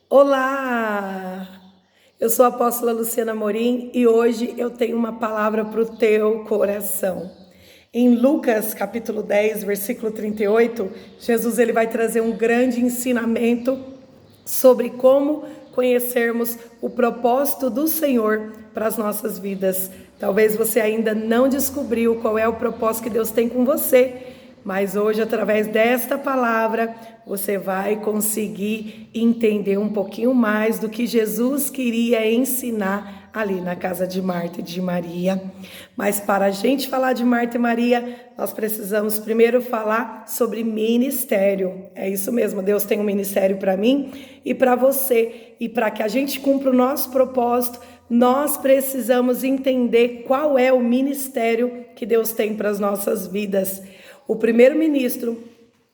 Olá! Eu sou a apóstola Luciana Morim e hoje eu tenho uma palavra para o teu coração. Em Lucas capítulo 10, versículo 38, Jesus ele vai trazer um grande ensinamento sobre como conhecermos o propósito do Senhor para as nossas vidas. Talvez você ainda não descobriu qual é o propósito que Deus tem com você, mas hoje, através desta palavra, você vai conseguir entender um pouquinho mais do que Jesus queria ensinar ali na casa de Marta e de Maria. Mas para a gente falar de Marta e Maria, nós precisamos primeiro falar sobre ministério. É isso mesmo, Deus tem um ministério para mim e para você. E para que a gente cumpra o nosso propósito, nós precisamos entender qual é o ministério que Deus tem para as nossas vidas. O primeiro ministro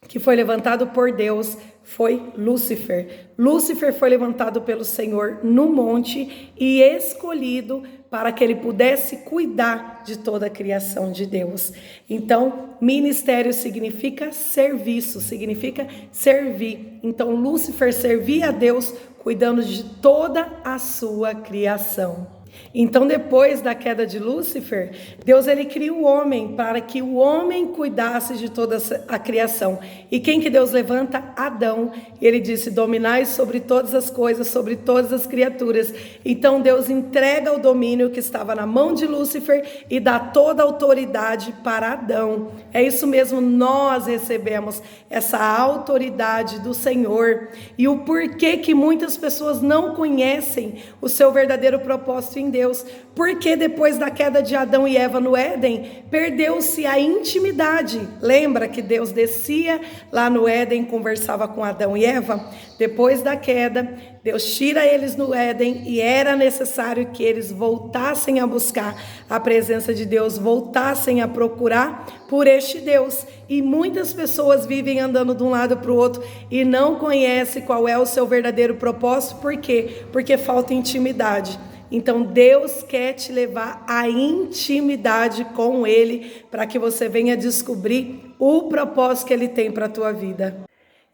que foi levantado por Deus foi Lúcifer. Lúcifer foi levantado pelo Senhor no monte e escolhido para que ele pudesse cuidar de toda a criação de Deus. Então, ministério significa serviço, significa servir. Então, Lúcifer servia a Deus cuidando de toda a sua criação. Então, depois da queda de Lúcifer, Deus ele cria o homem para que o homem cuidasse de toda a criação. E quem que Deus levanta? Adão. Ele disse: dominai sobre todas as coisas, sobre todas as criaturas. Então Deus entrega o domínio que estava na mão de Lúcifer e dá toda a autoridade para Adão. É isso mesmo, nós recebemos essa autoridade do Senhor. E o porquê que muitas pessoas não conhecem o seu verdadeiro propósito em Deus, porque depois da queda de Adão e Eva no Éden, perdeu-se a intimidade. Lembra que Deus descia lá no Éden, conversava com Adão e Eva? Depois da queda, Deus tira eles no Éden e era necessário que eles voltassem a buscar a presença de Deus, voltassem a procurar por este Deus. E muitas pessoas vivem andando de um lado para o outro e não conhecem qual é o seu verdadeiro propósito. Por quê? Porque falta intimidade. Então Deus quer te levar à intimidade com Ele para que você venha descobrir o propósito que Ele tem para a tua vida.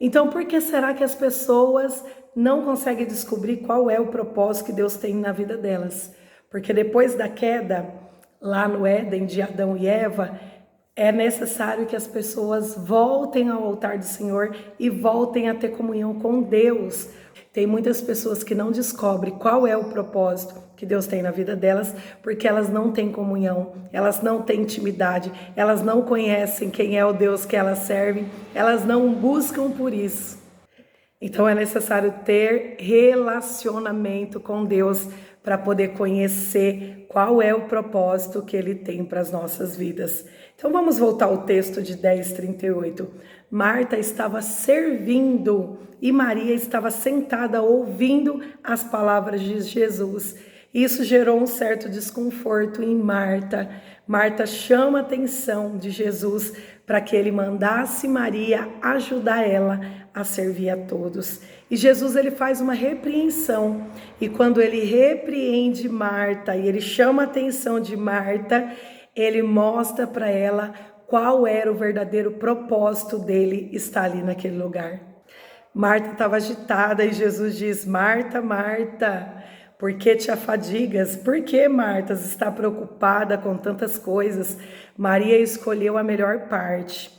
Então por que será que as pessoas não conseguem descobrir qual é o propósito que Deus tem na vida delas? Porque depois da queda, lá no Éden de Adão e Eva, é necessário que as pessoas voltem ao altar do Senhor e voltem a ter comunhão com Deus. Tem muitas pessoas que não descobrem qual é o propósito que Deus tem na vida delas, porque elas não têm comunhão, elas não têm intimidade, elas não conhecem quem é o Deus que elas servem, elas não buscam por isso. Então é necessário ter relacionamento com Deus para poder conhecer qual é o propósito que Ele tem para as nossas vidas. Então vamos voltar ao texto de 10:38. Marta estava servindo e Maria estava sentada ouvindo as palavras de Jesus. Isso gerou um certo desconforto em Marta. Marta chama a atenção de Jesus para que ele mandasse Maria ajudar ela a servir a todos. E Jesus ele faz uma repreensão. E quando ele repreende Marta e ele chama a atenção de Marta, ele mostra para ela qual era o verdadeiro propósito dele estar ali naquele lugar. Marta estava agitada e Jesus diz: Marta, Marta, por que te afadigas? Por que, Marta, está preocupada com tantas coisas? Maria escolheu a melhor parte.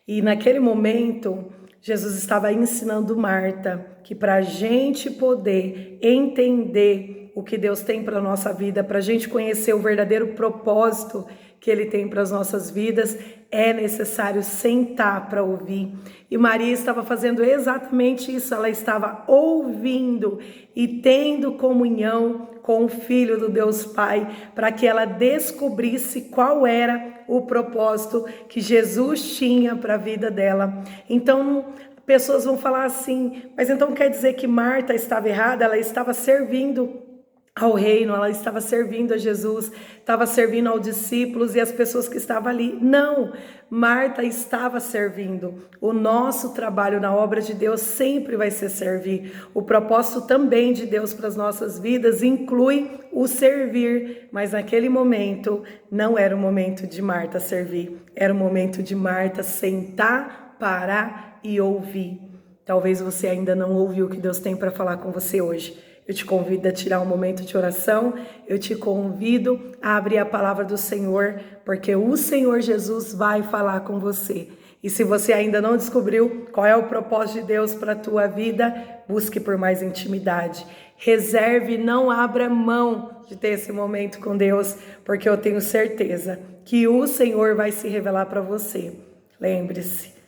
E naquele momento, Jesus estava ensinando Marta que para a gente poder entender o que Deus tem para a nossa vida, para a gente conhecer o verdadeiro propósito que Ele tem para as nossas vidas, é necessário sentar para ouvir. E Maria estava fazendo exatamente isso, ela estava ouvindo e tendo comunhão com o Filho do Deus Pai, para que ela descobrisse qual era o propósito que Jesus tinha para a vida dela. Então, pessoas vão falar assim, mas então quer dizer que Marta estava errada? Ela estava servindo ao reino, ela estava servindo a Jesus, estava servindo aos discípulos e as pessoas que estavam ali. Não, Marta estava servindo. O nosso trabalho na obra de Deus sempre vai ser servir. O propósito também de Deus para as nossas vidas inclui o servir, mas naquele momento não era o momento de Marta servir, era o momento de Marta sentar, parar e ouvir. Talvez você ainda não ouviu o que Deus tem para falar com você hoje. Eu te convido a tirar um momento de oração, eu te convido a abrir a palavra do Senhor, porque o Senhor Jesus vai falar com você. E se você ainda não descobriu qual é o propósito de Deus para a tua vida, busque por mais intimidade. Reserve, não abra mão de ter esse momento com Deus, porque eu tenho certeza que o Senhor vai se revelar para você. Lembre-se,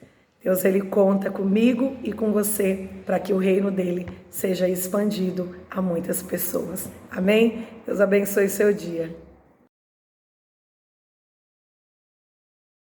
Deus ele conta comigo e com você para que o reino dele seja expandido a muitas pessoas. Amém? Deus abençoe seu dia.